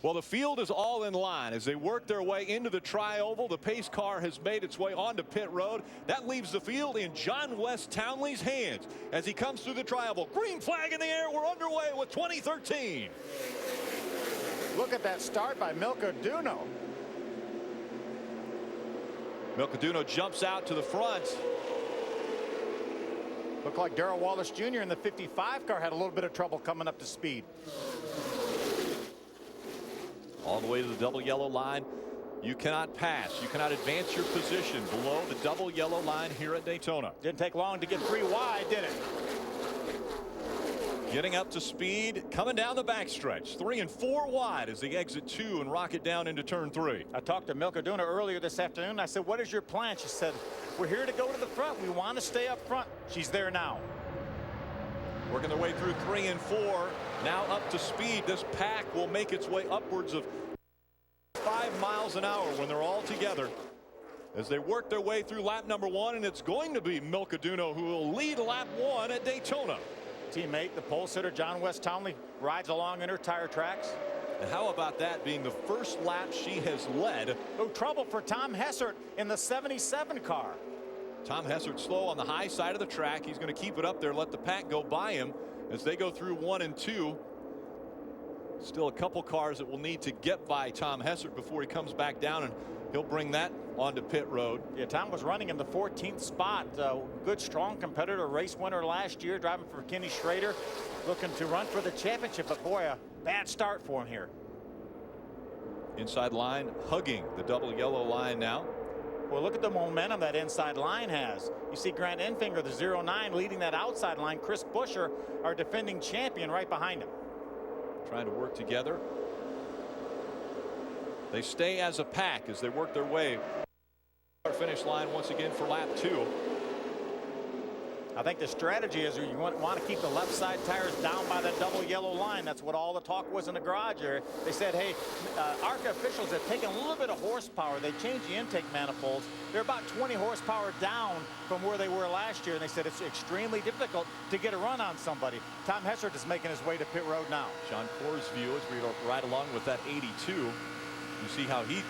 Well, the field is all in line as they work their way into the tri-oval. The pace car has made its way onto pit road. That leaves the field in John West Townley's hands as he comes through the tri-oval. Green flag in the air. We're underway with 2013. Look at that start by Milka-Duno. Milka-Duno jumps out to the front. Looked like Darrell Wallace Jr. in the 55 car had a little bit of trouble coming up to speed. All the way to the double yellow line. You cannot pass. You cannot advance your position below the double yellow line here at Daytona. Didn't take long to get 3 wide, did it? Getting up to speed, coming down the backstretch. 3 and 4 wide as they exit 2 and rocket down into turn 3. I talked to Milka-Duno earlier this afternoon. I said, what is your plan? She said, we're here to go to the front. We want to stay up front. She's there now. Working their way through 3 and 4. Now up to speed. This pack will make its way upwards of 5 miles an hour when they're all together as they work their way through lap number 1, and it's going to be Milka-Duno who will lead lap 1 at Daytona. Teammate, the pole sitter John West Townley, rides along in her tire tracks. And how about that being the first lap she has led? No trouble for Tom Hessert in the 77 car. Tom Hessert slow on the high side of the track. He's going to keep it up there, let the pack go by him as they go through 1 and 2. Still a couple cars that will need to get by Tom Hessert before he comes back down, and he'll bring that onto pit road. Yeah, Tom was running in the 14th spot. Good, strong competitor, race winner last year, driving for Kenny Schrader, looking to run for the championship. But boy, a bad start for him here. Inside line, hugging the double yellow line now. Well, look at the momentum that inside line has. You see Grant Enfinger, the 09, leading that outside line. Chris Buescher, our defending champion, right behind him. Trying to work together. They stay as a pack as they work their way. Finish line once again for lap 2. I think the strategy is you want to keep the left side tires down by the double yellow line. That's what all the talk was in the garage area. They said, hey, ARCA officials have taken a little bit of horsepower. They changed the intake manifolds. They're about 20 horsepower down from where they were last year, and they said it's extremely difficult to get a run on somebody. Tom Hessert is making his way to pit road now. Sean Corr's view as we ride along with that 82. You see how he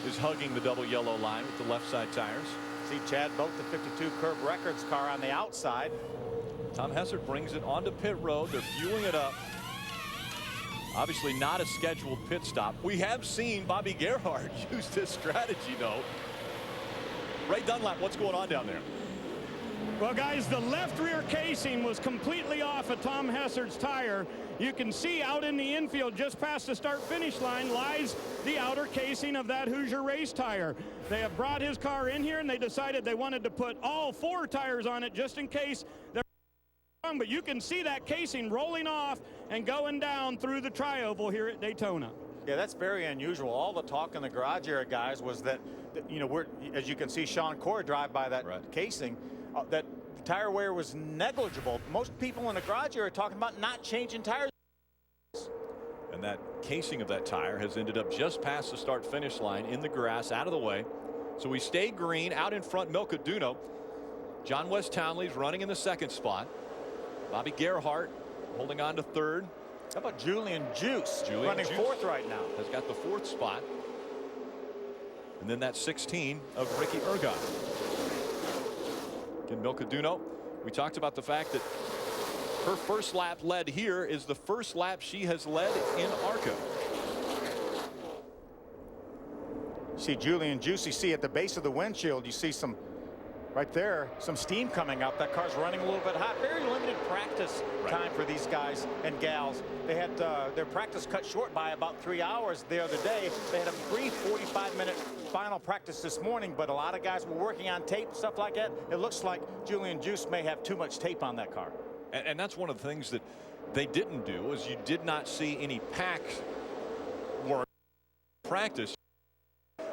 is hugging the double yellow line with the left side tires. See Chad Boat, the 52 Curb Records car, on the outside. Tom Hessert brings it onto pit road. They're fueling it up. Obviously not a scheduled pit stop. We have seen Bobby Gerhart use this strategy, though. Ray Dunlap, what's going on down there? Well, guys, the left rear casing was completely off of Tom Hessert's tire. You can see out in the infield just past the start-finish line lies the outer casing of that Hoosier race tire. They have brought his car in here, and they decided they wanted to put all 4 tires on it just in case they're wrong. But you can see that casing rolling off and going down through the tri-oval here at Daytona. Yeah, that's very unusual. All the talk in the garage area, guys, was that, you know, as you can see Sean Corr drive by that casing, that the tire wear was negligible. Most people in the garage area are talking about not changing tires. And that casing of that tire has ended up just past the start finish line in the grass, out of the way. So we stay green. Out in front, Milka-Duno. John West Townley's running in the 2nd spot. Bobby Gerhart holding on to 3rd. How about Julian Juice running Juice 4th right now? Has got the 4th spot. And then that 16 of Ricky Ergot. Again, Milka-Duno, we talked about the fact that her first lap led here is the first lap she has led in ARCA. See Julian Juice, you see at the base of the windshield, you see some, right there, some steam coming up. That car's running a little bit hot. Very limited practice time for these guys and gals. They had their practice cut short by about 3 hours the other day. They had a brief 45-minute final practice this morning, but a lot of guys were working on tape, stuff like that. It looks like Julian Juice may have too much tape on that car. And that's one of the things that they didn't do, is you did not see any pack work practice.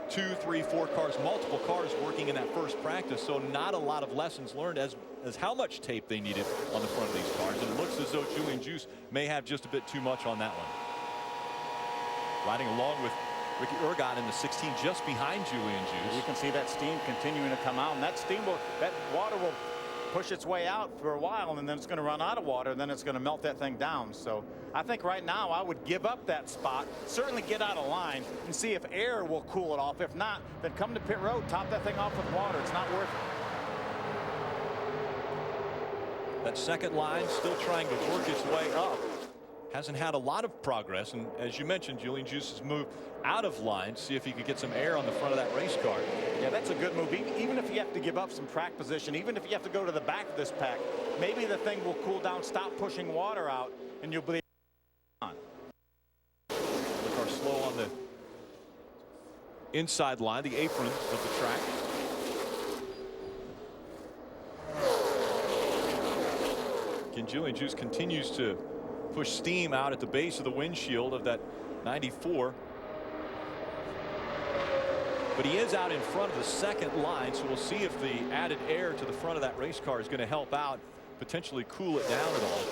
2, 3, 4 cars, multiple cars working in that first practice, so not a lot of lessons learned as how much tape they needed on the front of these cars. And it looks as though Julian Juice may have just a bit too much on that one. Riding along with Ricky Ergot in the 16, just behind Julian Juice. You can see that steam continuing to come out, and that steam will, that water will push its way out for a while, and then it's going to run out of water, and then it's going to melt that thing down. So I think right now I would give up that spot, certainly get out of line, and see if air will cool it off. If not, then come to pit road, top that thing off with water. It's not worth it. That second line still trying to work its way up. Hasn't had a lot of progress, and as you mentioned, Julian Juice has moved out of line, see if he could get some air on the front of that race car. Yeah, that's a good move. Even if you have to give up some track position, even if you have to go to the back of this pack, maybe the thing will cool down, stop pushing water out, and you'll be on. The car slow on the inside line, the apron of the track. Again, Julian Juice continues to push steam out at the base of the windshield of that 94. But he is out in front of the second line, so we'll see if the added air to the front of that race car is going to help out, potentially cool it down at all.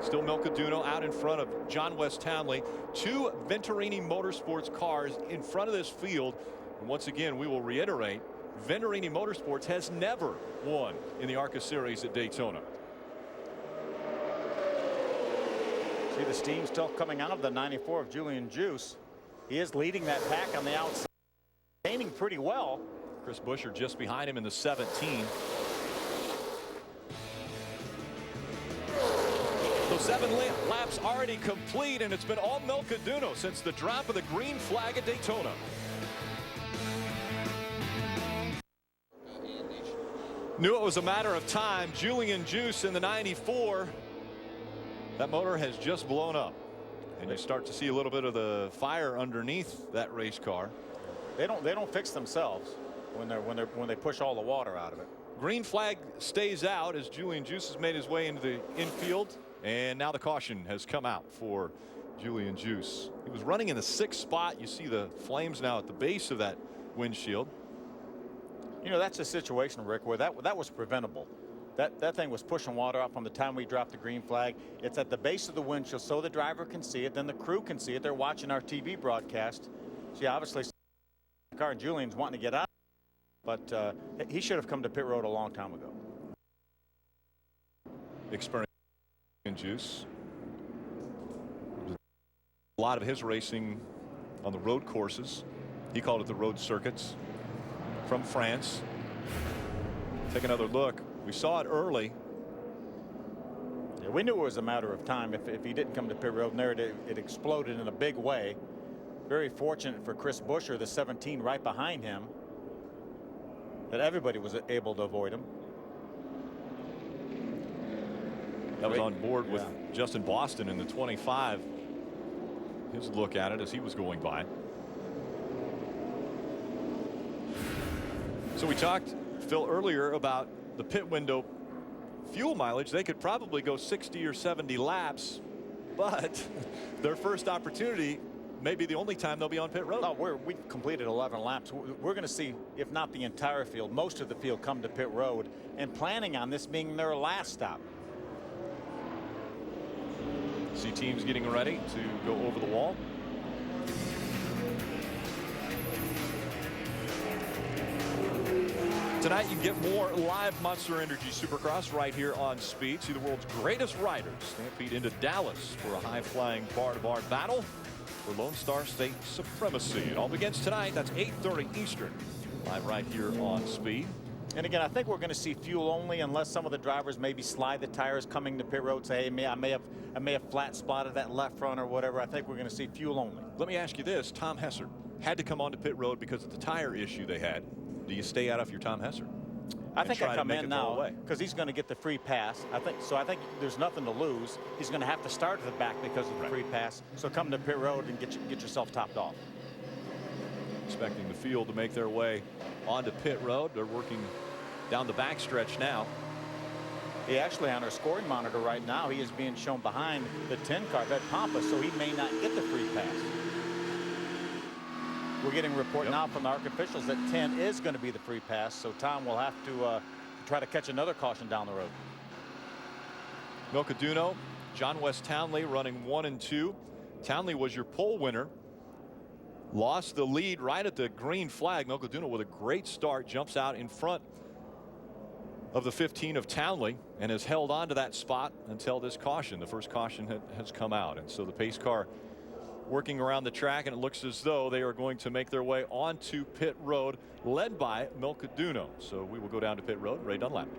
Still Milcaduno out in front of John West Townley. Two Venturini Motorsports cars in front of this field. And once again, we will reiterate, Venturini Motorsports has never won in the ARCA series at Daytona. See the steam still coming out of the 94 of Julian Juice. He is leading that pack on the outside, gaining pretty well. Chris Buescher just behind him in the 17. So 7 laps already complete, and it's been all Milcaduno since the drop of the green flag at Daytona. Knew it was a matter of time. Julian Juice in the 94. That motor has just blown up, and you start to see a little bit of the fire underneath that race car. They don't fix themselves when they push all the water out of it. Green flag stays out as Julian Juice has made his way into the infield, and now the caution has come out for Julian Juice. He was running in the 6th spot. You see the flames now at the base of that windshield. You know, that's a situation, Rick, where that was preventable. That thing was pushing water up from the time we dropped the green flag. It's at the base of the windshield so the driver can see it, then the crew can see it. They're watching our TV broadcast. See, obviously the car and Julian's wanting to get out, but he should have come to pit road a long time ago. Experience in Juice. A lot of his racing on the road courses. He called it the road circuits from France. Take another look. We saw it early. Yeah, we knew it was a matter of time if he didn't come to pit road, and there it exploded in a big way. Very fortunate for Chris Buescher, the 17 right behind him, that everybody was able to avoid him. That was on board with Justin Boston in the 25. His look at it as he was going by. So we talked, Phil, earlier about the pit window fuel mileage. They could probably go 60 or 70 laps, but their first opportunity may be the only time they'll be on pit road. No, we've completed 11 laps. We're going to see, if not the entire field, most of the field come to pit road, and planning on this being their last stop. See teams getting ready to go over the wall. Tonight you get more live Monster Energy Supercross right here on Speed. See the world's greatest riders stampede into Dallas for a high-flying bar-to-bar battle for Lone Star State supremacy. It all begins tonight. That's 8:30 Eastern. Live right here on Speed. And again, I think we're going to see fuel only unless some of the drivers maybe slide the tires coming to pit road. Say, hey, I may have flat spotted that left front or whatever. I think we're going to see fuel only. Let me ask you this. Tom Hessert had to come onto pit road because of the tire issue they had. Do you stay out of your Tom Hessert? I think I come in now because he's going to get the free pass. I think there's nothing to lose. He's going to have to start at the back because of the free pass. So come to pit road and get yourself topped off. Expecting the field to make their way onto pit road. They're working down the backstretch now. He actually, on our scoring monitor right now, he is being shown behind the 10 car, that Pampa, so he may not get the free pass. We're getting a report now from the ARC officials that 10 is going to be the free pass, so Tom will have to try to catch another caution down the road. Milcaduno, John West Townley running 1 and 2. Townley was your pole winner. Lost the lead right at the green flag. Milcaduno with a great start, jumps out in front of the 15 of Townley and has held on to that spot until this caution. The first caution has come out, and so the pace car working around the track, and it looks as though they are going to make their way onto pit road, led by Milcaduno. So we will go down to pit road. Ray Dunlap.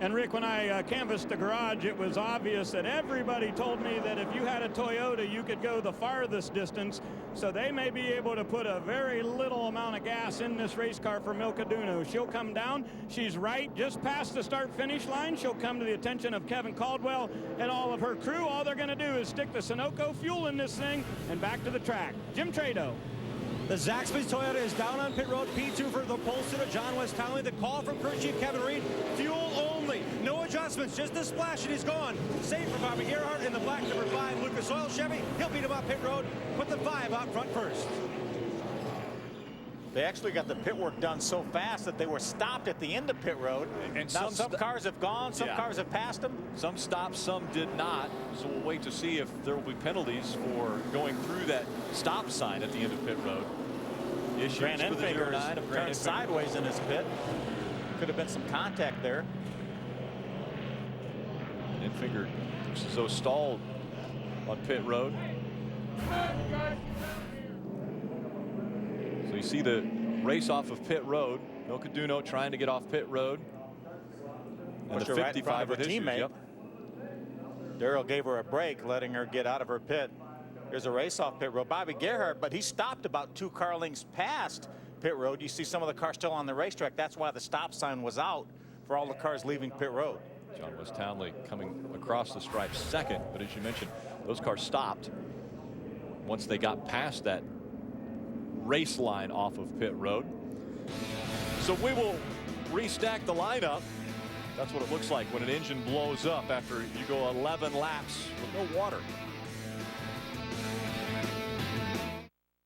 And Rick, when I canvassed the garage, it was obvious that everybody told me that if you had a Toyota, you could go the farthest distance. So they may be able to put a very little amount of gas in this race car for Milcaduno. She'll come down. She's right just past the start-finish line. She'll come to the attention of Kevin Caldwell and all of her crew. All they're going to do is stick the Sunoco fuel in this thing and back to the track. Jim Trado. The Zaxby's Toyota is down on pit road. P2 for the Polster to John West Townley. The call from crew chief Kevin Reed. Fuel only. No adjustments. Just a splash and he's gone. Safe for Bobby Gerhardt in the black number 5 Lucas Oil Chevy. He'll beat him up pit road. Put the 5 out front first. They actually got the pit work done so fast that they were stopped at the end of pit road. And now some cars have gone, some cars have passed them. Some stopped, some did not. So we'll wait to see if there will be penalties for going through that stop sign at the end of pit road. Issues Grant for the Enfinger 09 of turned sideways in his pit. Could have been some contact there. Enfinger looks as though stalled on pit road. So you see the race off of pit road. Milcaduno trying to get off pit road. And Pushed her the right in front 55 of her with issues. teammate. Yep. Darrell gave her a break, letting her get out of her pit. There's a race off pit road. Bobby Gerhardt, but he stopped about 2 car lengths past pit road. You see some of the cars still on the racetrack. That's why the stop sign was out for all the cars leaving pit road. John West Townley coming across the stripe second, but as you mentioned, those cars stopped once they got past that race line off of pit road. So we will restack the lineup. That's what it looks like when an engine blows up after you go 11 laps with no water.